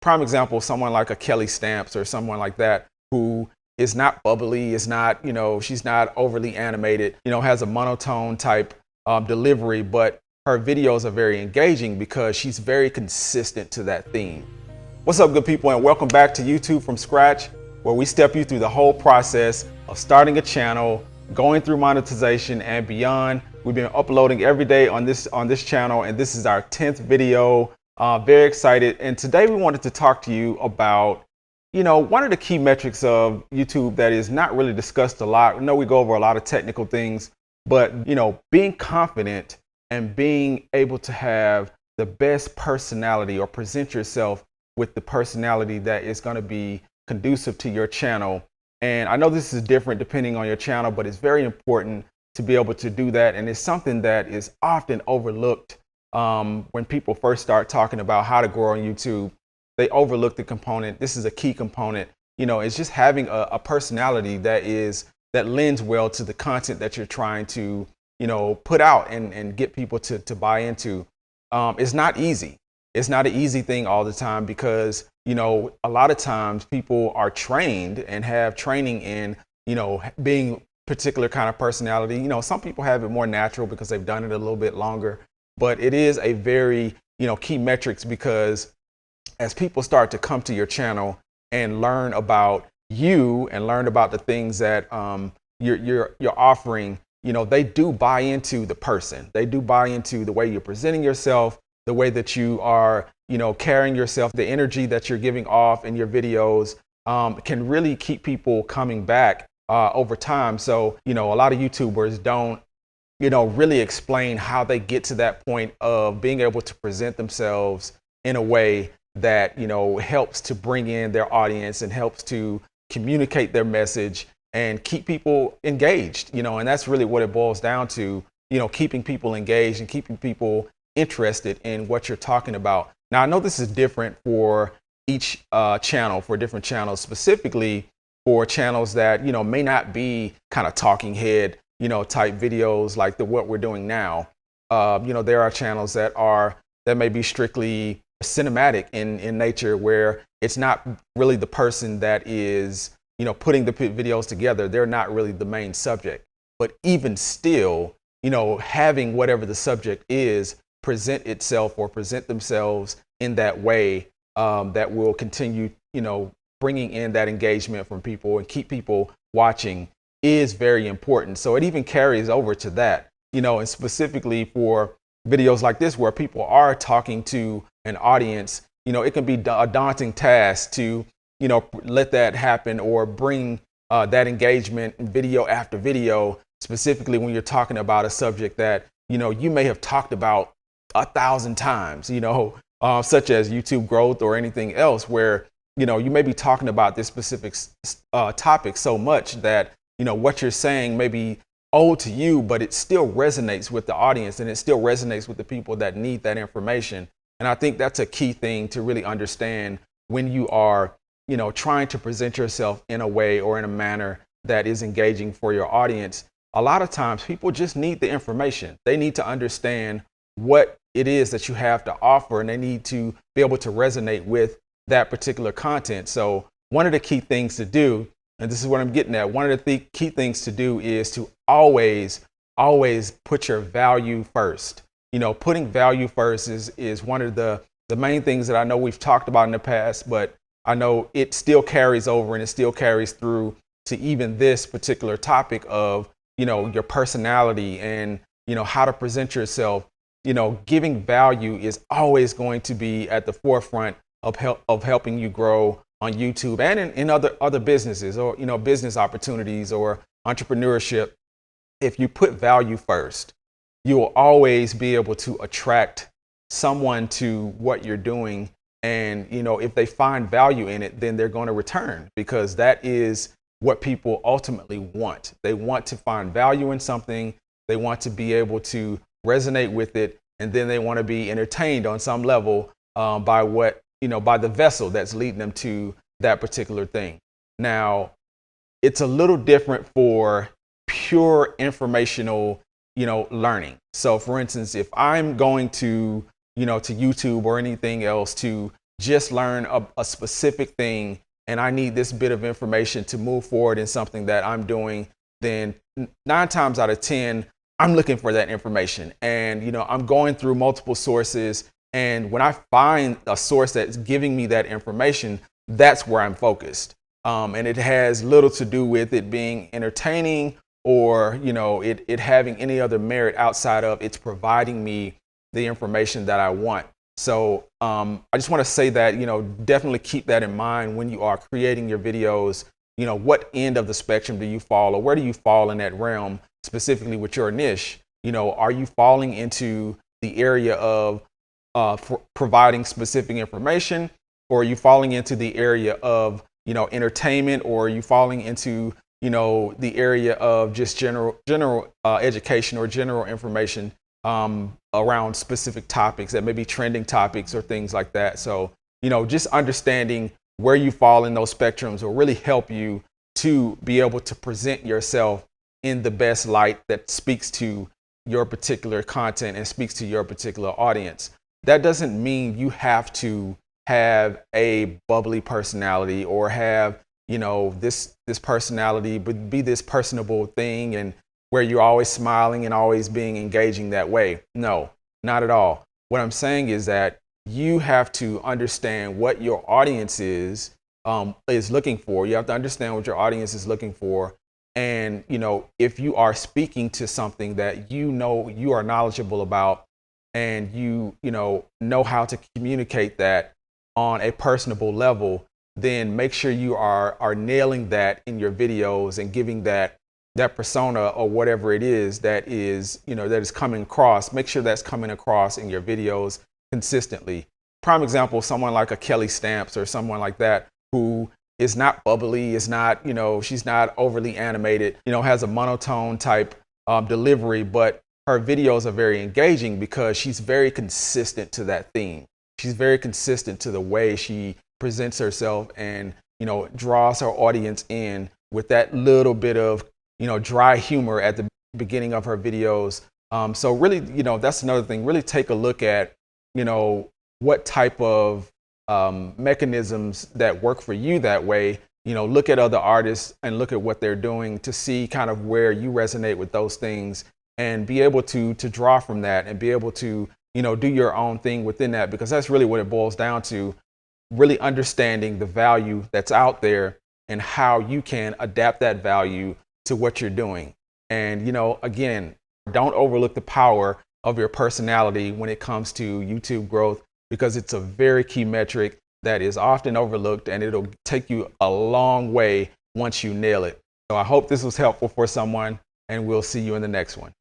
prime example, someone like a Kelly Stamps or someone like that who is not bubbly, is not, she's not overly animated, has a monotone type delivery, but her videos are very engaging because she's very consistent to that theme. What's up, good people, and welcome back to YouTube from Scratch, where we step you through the whole process of starting a channel, going through monetization and beyond. We've been uploading every day on this channel, and this is our 10th video. Very excited. And today we wanted to talk to you about, one of the key metrics of YouTube that is not really discussed a lot. I know we go over a lot of technical things, but, being confident and being able to have the best personality or present yourself with the personality that is going to be conducive to your channel. And I know this is different depending on your channel, but it's very important to be able to do that. And it's something that is often overlooked when people first start talking about how to grow on YouTube. They overlook the component. This is a key component. It's just having a personality that lends well to the content that you're trying to, put out and get people to buy into. It's not easy. It's not an easy thing all the time because, a lot of times people are trained and have training in, being particular kind of personality. Some people have it more natural because they've done it a little bit longer, but it is a very, key metrics because as people start to come to your channel and learn about you and learn about the things that you're offering, they do buy into the person. They do buy into the way you're presenting yourself, the way that you are, carrying yourself, the energy that you're giving off in your videos can really keep people coming back over time. So, a lot of YouTubers don't, really explain how they get to that point of being able to present themselves in a way that, helps to bring in their audience and helps to communicate their message and keep people engaged, and that's really what it boils down to, keeping people engaged and keeping people interested in what you're talking about. Now, I know this is different for each channel, for different channels, specifically for channels that, may not be kind of talking head, type videos like what we're doing now. There are channels that may be strictly cinematic in nature, where it's not really the person that is, putting the videos together. They're not really the main subject. But even still, having whatever the subject is present itself or present themselves in that way that will continue, bringing in that engagement from people and keep people watching is very important. So it even carries over to that, and specifically for videos like this where people are talking to an audience, it can be a daunting task to, let that happen or bring that engagement video after video, specifically when you're talking about a subject that, you may have talked about 1,000 times, such as YouTube growth or anything else where, you may be talking about this specific topic so much that, what you're saying may be old to you, but it still resonates with the audience and it still resonates with the people that need that information. And I think that's a key thing to really understand when you are, trying to present yourself in a way or in a manner that is engaging for your audience. A lot of times people just need the information. They need to understand what it is that you have to offer, and they need to be able to resonate with that particular content. So one of the key things to do, and this is what I'm getting at, one of the key things to do is to always put your value first. Putting value first is one of the main things that I know we've talked about in the past, but I know it still carries over and it still carries through to even this particular topic of, your personality and, how to present yourself. Giving value is always going to be at the forefront of helping you grow on YouTube and in other businesses or, business opportunities or entrepreneurship. If you put value first, you will always be able to attract someone to what you're doing. And, if they find value in it, then they're going to return, because that is what people ultimately want. They want to find value in something. They want to be able to resonate with it. And then they want to be entertained on some level by by the vessel that's leading them to that particular thing. Now, it's a little different for pure informational, learning. So for instance, if I'm going to, to YouTube or anything else to, just learn a specific thing and I need this bit of information to move forward in something that I'm doing, then 9 times out of 10, I'm looking for that information. And, I'm going through multiple sources. And when I find a source that's giving me that information, that's where I'm focused. And it has little to do with it being entertaining or, it having any other merit outside of it's providing me the information that I want. So I just want to say that, definitely keep that in mind when you are creating your videos. What end of the spectrum do you fall, or where do you fall in that realm, specifically with your niche? Are you falling into the area of providing specific information, or are you falling into the area of, entertainment, or are you falling into, the area of just general education or general information around specific topics that may be trending topics or things like that. So, just understanding where you fall in those spectrums will really help you to be able to present yourself in the best light that speaks to your particular content and speaks to your particular audience. That doesn't mean you have to have a bubbly personality or have, this personality, but be this personable thing and where you're always smiling and always being engaging that way. No, not at all. What I'm saying is that you have to understand what your audience is looking for. You have to understand what your audience is looking for. And, if you are speaking to something that you are knowledgeable about and you know how to communicate that on a personable level, then make sure you are nailing that in your videos and giving that persona or whatever it is that is coming across. Make sure that's coming across in your videos consistently. Prime example, someone like a Kelly Stamps or someone like that who is not bubbly, is not, she's not overly animated, has a monotone type delivery, but her videos are very engaging because she's very consistent to that theme. She's very consistent to the way she presents herself and, draws her audience in with that little bit of, dry humor at the beginning of her videos. So really, that's another thing. Really take a look at, what type of mechanisms that work for you that way. Look at other artists and look at what they're doing to see kind of where you resonate with those things and be able to draw from that and be able to, do your own thing within that, because that's really what it boils down to, really understanding the value that's out there and how you can adapt that value to what you're doing. And, again, don't overlook the power of your personality when it comes to YouTube growth, because it's a very key metric that is often overlooked and it'll take you a long way once you nail it. So I hope this was helpful for someone, and we'll see you in the next one.